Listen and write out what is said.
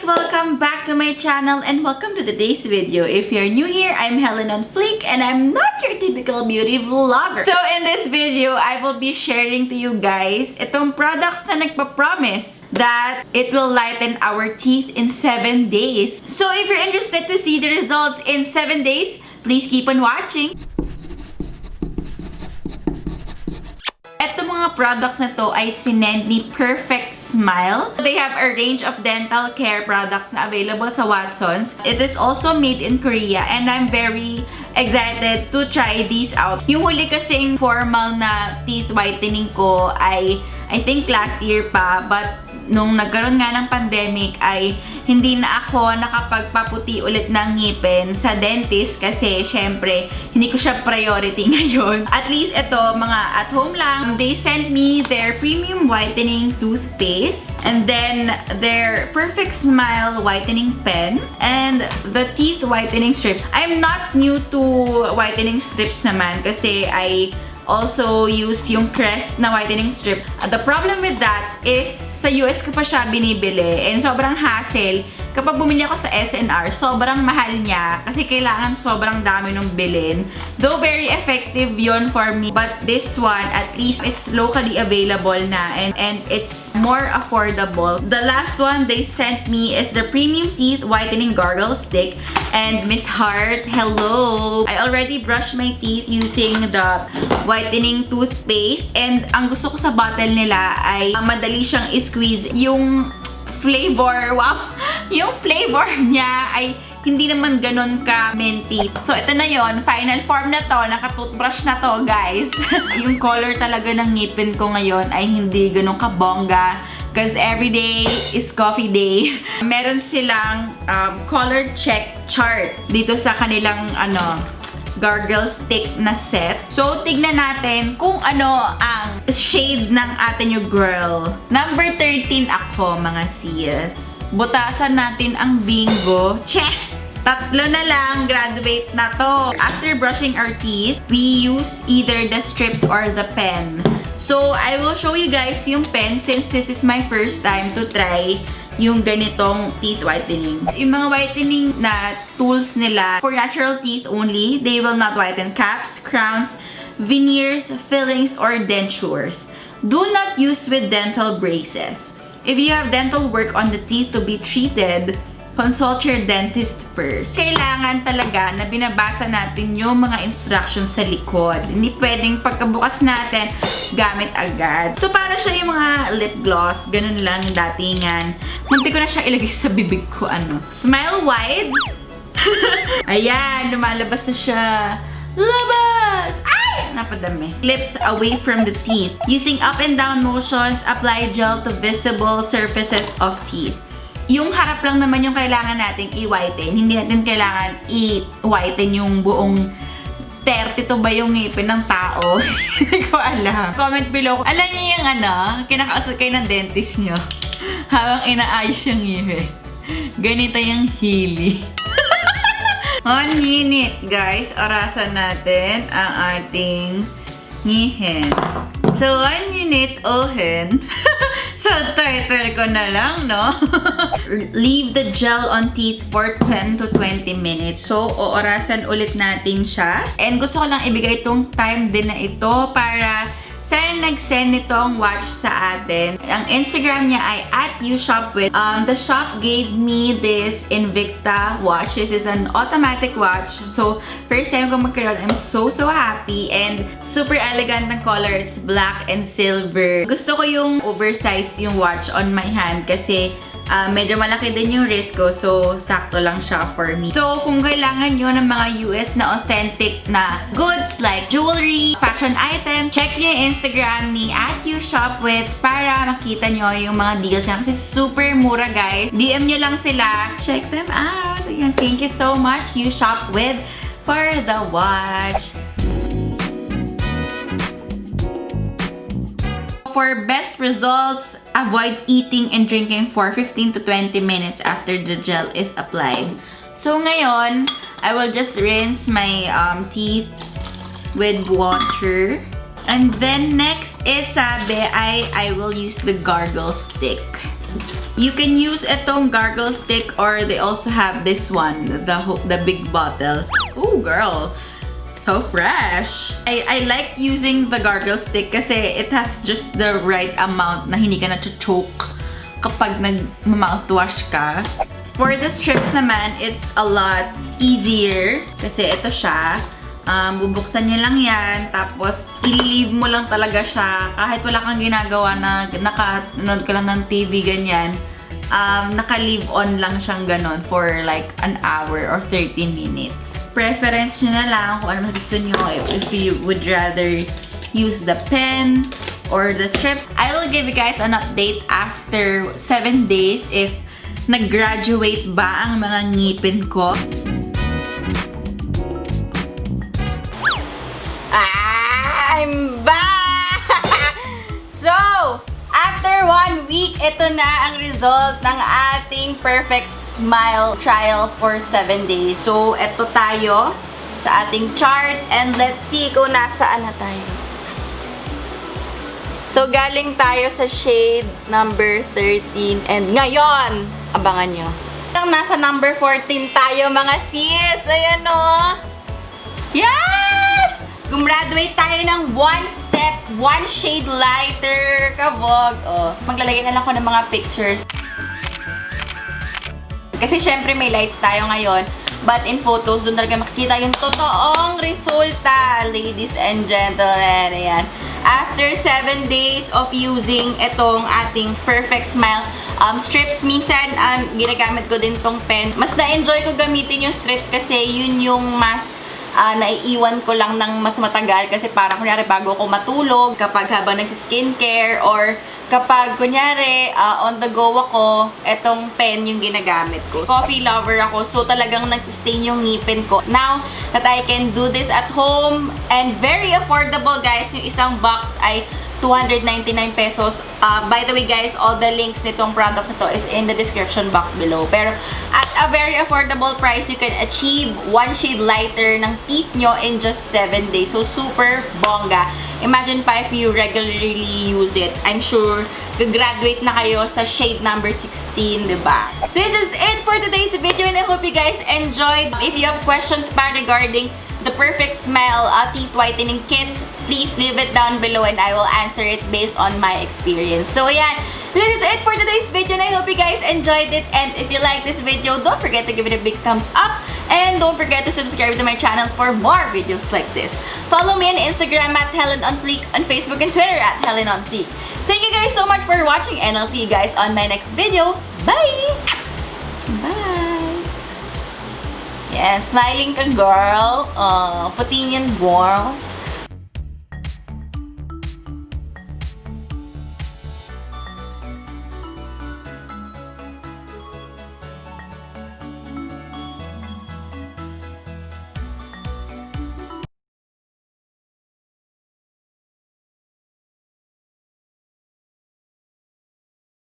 welcome back to my channel and welcome to today's video. If you're new here, I'm HelenOnFleek and I'm not your typical beauty vlogger. So in this video, I will be sharing to you guys itong products na nagpa-promise that it will lighten our teeth in 7 days. So if you're interested to see the results in 7 days, please keep on watching. Itong mga products na to ay sinend ni Perfect Smile. They have a range of dental care products na available sa Watsons. It is also made in Korea and I'm very excited to try these out. Yung huli kasing formal na teeth whitening ko ay I think last year pa, but nung nagkaroon nga ng pandemic ay hindi na ako nakapagpaputi ulit ng ngipin sa dentist kasi syempre hindi ko siya priority ngayon. At least ito, mga at home lang. They sent me their premium whitening toothpaste and then their Perfect Smile whitening pen and the teeth whitening strips. I'm not new to whitening strips naman kasi I also use yung Crest na whitening strips. The problem with that is sa US ko pa siya binibili and sobrang hassle. Kapag bumili ako sa SNR, sobrang mahal niya kasi kailangan sobrang dami nung bilhin. Though very effective yon for me, but this one at least is locally available na and it's more affordable. The last one they sent me is the Premium Teeth Whitening Gargle Stick. And Miss Heart, hello! I already brushed my teeth using the whitening toothpaste and ang gusto ko sa bottle nila ay madali siyang i-squeeze. Yung flavor, wow! Yung flavor niya ay hindi naman ganun ka minty. So, ito na yon, final form na to, naka-toothbrush na to, guys. Yung color talaga ng ngipin ko ngayon ay hindi ganun kabongga. Because every day is coffee day. Meron silang color check chart dito sa kanilang gargle stick na set. So, tignan natin kung ano ang shade ng atin yung girl. Number 13 ako, mga sis. Butasan natin ang bingo. Che! Tatlo na lang, graduate na to. After brushing our teeth, we use either the strips or the pen. So, I will show you guys yung pen since this is my first time to try yung ganitong teeth whitening. Yung mga whitening na tools nila for natural teeth only, they will not whiten caps, crowns, veneers, fillings, or dentures. Do not use with dental braces. If you have dental work on the teeth to be treated, consult your dentist first. Kailangan talaga na binabasa natin yung mga instructions sa likod. Hindi pwedeng pagkabukas natin, gamit agad. So, para siya yung mga lip gloss. Ganun lang datingan. Munti ko na siya ilagay sa bibig ko. Smile wide. Ayan, lumalabas na siya. Labas! Ay! Napadami. Lips away from the teeth. Using up and down motions, apply gel to visible surfaces of teeth. Yung harap lang naman yung kailangan nating i-whiten. Hindi natin kailangan i-whiten yung buong 32 ba yung ngipin ng tao? Hindi ko alam. Comment below kung alam niyo yung kinakausap kayo ng dentist nyo habang inaayos yung ngipin. Ganito yung hili. 1 minute, guys. Orasan natin ang ating ngipin. So, 1 minute, ohen. So, turtle ko na lang, no? Leave the gel on teeth for 10 to 20 minutes. So, oorasan ulit natin siya. And gusto ko lang ibigay itong time din na ito para sa nag-send nitong watch sa atin. Ang Instagram niya ay @ushopwith. The shop gave me this Invicta watch. This is an automatic watch. So, first time ko magkaroon, I'm so happy. And super elegant ng color. It's black and silver. Gusto ko yung oversized yung watch on my hand kasi medyo malaki din yung wrist ko. So, sakto lang siya for me. So, kung kailangan nyo ng mga US na authentic na goods like jewelry, fashion items, check nyo yung Instagram ni @ushopwith para makita nyo yung mga deals niya. Kasi super mura, guys. DM nyo lang sila. Check them out. Ayan, thank you so much, ushopwith, for the watch. For best results, avoid eating and drinking for 15 to 20 minutes after the gel is applied. So ngayon, I will just rinse my teeth with water. And then next is sabi I will use the gargle stick. You can use itong gargle stick or they also have this one, the big bottle. Ooh, girl. So fresh. I like using the gargle stick kasi it has just the right amount na hindi ka na-choke kapag nag-mouthwash ka. For the strips naman, it's a lot easier kasi ito siya. Bubuksan nyo lang yan, tapos i-leave mo lang talaga siya kahit wala kang ginagawa na nakanood ka lang ng TV, ganyan. Naka-leave on lang siyang ganon for like an hour or 30 minutes. Preference nyo na lang kung ano mas gusto nyo, if you would rather use the pen or the strips. I will give you guys an update after 7 days if nag-graduate ba ang mga ngipin ko. I'm back! So, after 1 week, ito na ang result ng ating Perfect Smile trial for 7 days. So, ito tayo sa ating chart and let's see kung nasaan na tayo. So, galing tayo sa shade number 13 and ngayon, abangan nyo. Nasa number 14 tayo mga sis. Ayan o. Yes! Gumraduate tayo ng 1 step, 1 shade lighter. Kabog. Oh. Maglalagay na lang ako ng mga pictures. Kasi syempre may lights tayo ngayon. But in photos, doon talaga makikita yung totoong resulta. Ladies and gentlemen. Ayan. After 7 days of using itong ating Perfect Smile strips, minsan ginagamit ko din tong pen. Mas na-enjoy ko gamitin yung strips kasi yun yung mas naiiwan ko lang ng mas matagal kasi parang kunyari bago ako matulog, kapag habang nagsiskincare or kapag kunyari on the go ako, etong pen yung ginagamit ko. Coffee lover ako, so talagang nagsistain yung ngipin ko. Now that I can do this at home and very affordable guys, yung isang box ay 299 pesos. By the way guys, all the links nitong products na to is in the description box below. Pero at a very affordable price, you can achieve 1 shade lighter ng teeth nyo in just 7 days. So super bongga. Imagine pa if you regularly use it. I'm sure graduate na kayo sa shade number 16, diba? This is it for today's video and I hope you guys enjoyed. If you have questions pa regarding the Perfect Smile teeth whitening kits, please leave it down below and I will answer it based on my experience. So yeah, this is it for today's video and I hope you guys enjoyed it. And if you like this video, don't forget to give it a big thumbs up and don't forget to subscribe to my channel for more videos like this. Follow me on Instagram at HelenOnFleek, on Facebook and Twitter at HelenOnFleek. Thank you guys so much for watching and I'll see you guys on my next video. Bye! Bye! Yeah, smiling ka girl. Puti yan, girl.